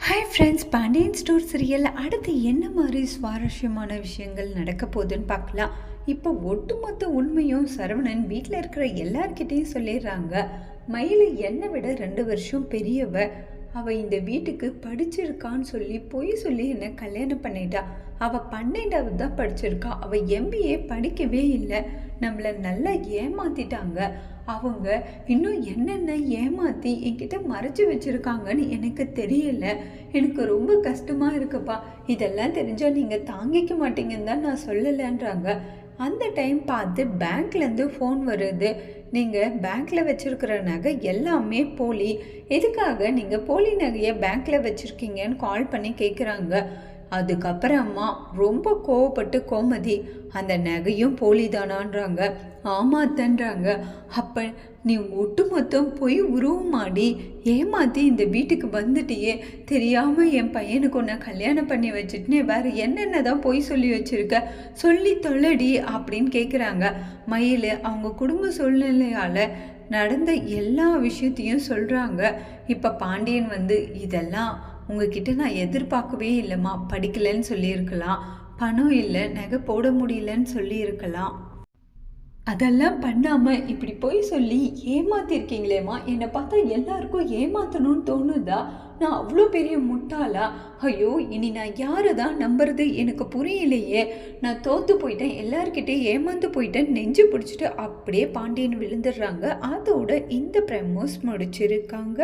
Hi friends, Pandian store serial அடுத்து என்ன மாதிரி சுவாரஸ்யமான விஷயங்கள் நடக்க போகுதுன்னு பார்க்கலாம். இப்போ ஒட்டுமொத்த உண்மையும் சரவணன் வீட்டில் இருக்கிற எல்லார்கிட்டையும் சொல்லிடுறாங்க. மயிலை என்னை விட 2 வருஷம் பெரியவ, அவள் இந்த வீட்டுக்கு படிச்சிருக்கான்னு சொல்லி பொய் சொல்லி என்னை கல்யாணம் பண்ணிட்டா. அவள் 12வது தான் படிச்சிருக்கா, அவள் MBA படிக்கவே இல்லை. நம்மளை நல்லா ஏமாத்திட்டாங்க. அவங்க இன்னும் என்னென்ன ஏமாற்றி என்கிட்ட மறைச்சி வச்சுருக்காங்கன்னு எனக்கு தெரியல. எனக்கு ரொம்ப கஷ்டமாக இருக்குப்பா. இதெல்லாம் தெரிஞ்சால் நீங்கள் தாங்கிக்க மாட்டீங்கன்னு தான் நான் சொல்லலைன்றாங்க. அந்த டைம் பார்த்து பேங்க்லேருந்து ஃபோன் வருது. நீங்கள் பேங்க்கில் வச்சுருக்கிற நகை எல்லாமே போலி, எதுக்காக நீங்கள் போலி நகையை பேங்க்கில் வச்சுருக்கீங்கன்னு கால் பண்ணி கேட்குறாங்க. அதுக்கப்புறமா ரொம்ப கோவப்பட்டு கோமதி, அந்த நகையும் போலிதானான்றாங்க. ஆமாத்தன்றாங்க. அப்போ நீ ஒட்டுமொத்தம் போய் உருவமாடி ஏமாற்றி இந்த வீட்டுக்கு வந்துட்டியே, தெரியாமல் என் பையனுக்கு ஒன்று கல்யாணம் பண்ணி வச்சுட்டுனே வேறு என்னென்ன தான் போய் சொல்லி வச்சுருக்க, சொல்லி தொலைடி அப்படின்னு கேட்குறாங்க. மயில் அவங்க குடும்ப சூழ்நிலையால் நடந்த எல்லா விஷயத்தையும் சொல்கிறாங்க. இப்போ பாண்டியன் இதெல்லாம் உங்ககிட்ட நான் எதிர்பார்க்கவே இல்லைம்மா, படிக்கலைன்னு சொல்லியிருக்கலாம், பணம் இல்லை, நகை போட முடியலன்னு சொல்லியிருக்கலாம், அதெல்லாம் பண்ணாமல் இப்படி போய் சொல்லி ஏமாத்திருக்கீங்களேம்மா. என்னை பார்த்தா எல்லாருக்கும் ஏமாற்றணும்னு தோணுதா? நான் அவ்வளோ பெரிய முட்டாளா? ஐயோ, இனி நான் யாரை தான் நம்புறது எனக்கு புரியலையே. நான் தோற்று போயிட்டேன், எல்லார்கிட்டே ஏமாந்து போயிட்டேன், நெஞ்சு பிடிச்சிட்டு அப்படியே பாண்டியன் விழுந்துடுறாங்க. அதோட இந்த ப்ரெமோஸ் முடிச்சிருக்காங்க.